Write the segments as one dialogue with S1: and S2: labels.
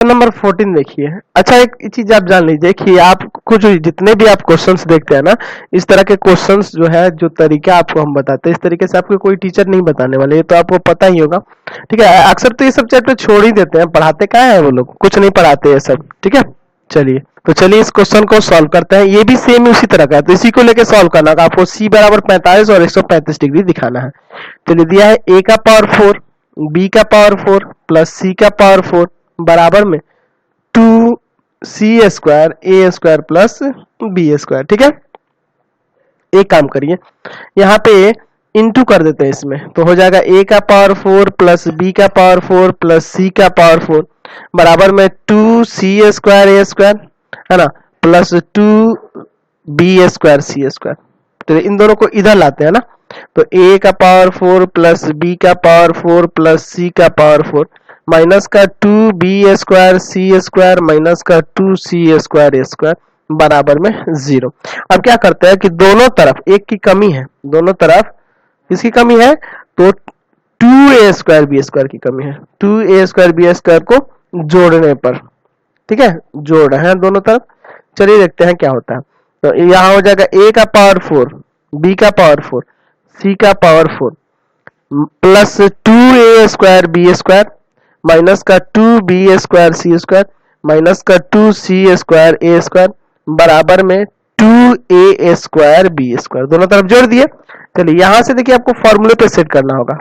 S1: Number 14 देखिए। अच्छा, एक चीज आप जान लीजिए कि आप कुछ जितने भी आप क्वेश्चंस देखते हैं ना, इस तरह के क्वेश्चंस जो है, जो तरीका आपको हम बताते हैं, इस तरीके से आपको कोई टीचर नहीं बताने वाले, ये तो आपको पता ही होगा। ठीक है, अक्सर तो ये सब चैप्टर छोड़ ही देते हैं, पढ़ाते क्या है वो लोग, कुछ नहीं पढ़ाते ये सब। ठीक है, चलिए इस क्वेश्चन को सॉल्व करते हैं। ये भी सेम उसी तरह का है, तो इसी को लेके सॉल्व करना है। आपको c बराबर 45 और 135 डिग्री दिखाना है। चलिए, दिया है a का पावर 4 b का पावर 4 प्लस c का पावर 4 बराबर में 2c square a square plus b square. ठीक है, एक काम करिए, यहाँ पे इंटू कर देते हैं इसमें, तो हो जाएगा a का पावर 4 प्लस b का पावर 4 प्लस c का पावर 4 बराबर में 2c स्क्वायर a स्क्वायर, है ना, plus 2b square c square. तो इन दोनों को इधर लाते हैं ना, तो a का पावर 4 प्लस b का पावर 4 प्लस c का पावर 4 माइनस का 2b square c square minus का 2c स्क्वायर a स्क्वायर बराबर में 0। अब क्या करते हैं कि दोनों तरफ एक की कमी है, दोनों तरफ इसकी कमी है, तो 2a स्क्वायर b स्क्वायर की कमी है, 2a स्क्वायर b स्क्वायर को जोड़ने पर, ठीक है, जोड़ रहे हैं दोनों तरफ। चलिए देखते हैं क्या होता है। तो यहाँ हो जाएगा a का पावर 4 b का पावर 4 c का power 4 plus 2a square b square minus का 2b square c square minus का 2c स्क्वायर a स्क्वायर बराबर में 2a स्क्वायर b स्क्वायर, दोनों तरफ जोड़ दिए। चलिए यहां से देखिए आपको फॉर्मूले पे सेट करना होगा।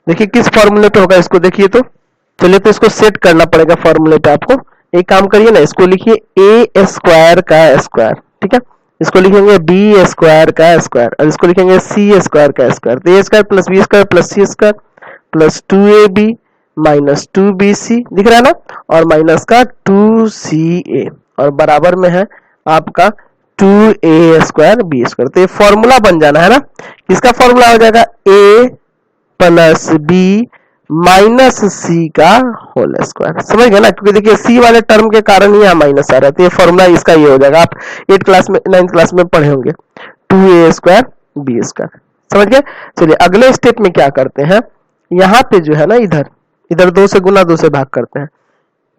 S1: देखिए किस फॉर्मूले पे होगा इसको देखिए, तो चलिए तो इसको सेट करना पड़ेगा फॉर्मूले पे आपको। एक काम करिए ना, इसको लिखिए a स्क्वायर का स्क्वायर, ठीक है, इसको लिखेंगे b स्क्वायर का स्क्वायर और इसको लिखेंगे c स्क्वायर का स्क्वायर। तो a square plus b square plus c square plus 2ab minus 2bc दिख रहा है ना, और माइनस का 2ca और बराबर में है आपका 2a स्क्वायर b स्क्वायर। तो ये फॉर्मूला बन जाना है ना, इसका फॉर्मूला हो जाएगा a plus b minus c का होल स्क्वायर। समझ गए ना, क्योंकि देखिए c वाले टर्म के कारण ही यहाँ माइनस आ रहा है, तो ये फॉर्मूला इसका ये हो जाएगा। आप 8 क्लास में 9 क्लास में पढ़े होंगे, 2a स्क्वायर b स्क्वायर। समझ गए। चलिए अगले स्टेप में क्या करते हैं, यहाँ पे जो है ना, इधर 2 से गुना 2 से भाग करते हैं,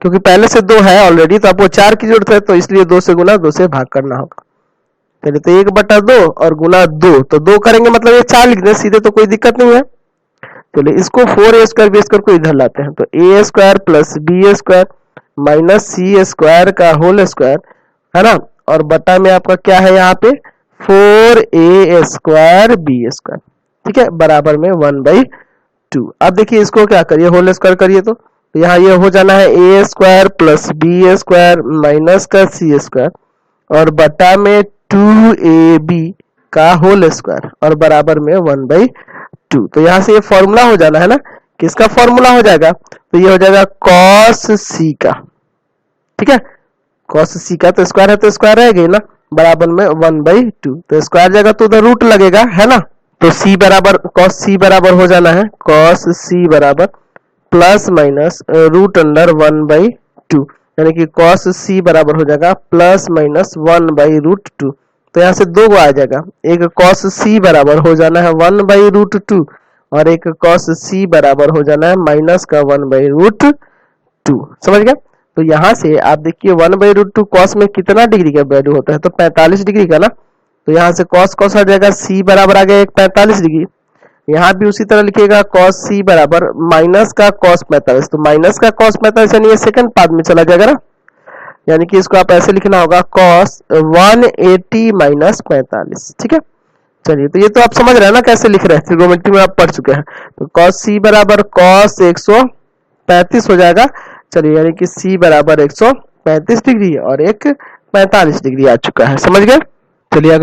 S1: क्योंकि पहले से 2 है ऑलरेडी, तो आपको 4 की जरूरत है, तो इसलिए 2 से गुना 2 से भाग करना होगा। चलिए तो 1/2 और गुना 2, तो 2 करेंगे मतलब ये 4 लिख दें सीधे, तो कोई दिक्कत नहीं है। चलिए इसको 4a स्क्वायर b स्क्वायर को इधर लाते हैं, तो a square plus b square minus c square का होल स्क्वायर, है ना, और बटा में आपका क्या है यहाँ पे 4a स्क्वायर b स्क्वायर, ठीक है, बराबर में 1/2। अब देखिए इसको क्या करिए, होल स्क्वायर करिए, तो यहाँ ये हो जाना है a square plus b square minus का c स्क्वायर और बटा में 2ab का होल स्क्वायर और बराबर में 1/2। तो यहाँ से ये फॉर्मूला हो जाना है ना, किसका फॉर्मूला हो जाएगा, तो ये हो जाएगा cos c का, ठीक है, cos c का, तो स्क्वायर है तो स्क्वायर रहेगा ना, बराबर में 1/2। तो स्क्वायर जाएगा तो उधर रूट लगेगा, है ना, तो c बराबर cos c बराबर हो जाना है cos c बराबर प्लस माइनस रूट अंडर 1/2, यानी कि cos c बराबर हो जाएगा प्लस माइनस 1/√2। तो यहाँ से 2 आ जाएगा, एक cos c बराबर हो जाना है 1/√2 और एक cos c बराबर हो जाना है माइनस का 1/√2। समझ गया। तो यहाँ से आप देखिए 1/√2 cos में कितना डिग्री का वैल्यू होता है, तो 45 डिग्री का ना, तो यहाँ से cos cos आ जाएगा, c बराबर आ गया 45 डिग्री। यहाँ भी उसी तरह लिखिएगा cos c बराबर माइनस का cos 45, तो माइनस का cos 45 यानी ये सेकंड पार्ट में चला जाएगा ना, यानी कि इसको आप ऐसे लिखना होगा cos 180 माइनस 45, ठीक है। चलिए तो ये तो आप समझ रहे हैं ना कैसे लिख रहे हैं, ट्रिग्नोमेट्री में आप पढ़ चुके हैं। तो cos c बराबर cos 135 हो जाएगा। चलिए यानी कि c बराबर 135 डिग्री और एक 45 डिग्री आ चुका है, समझ गए। चलिए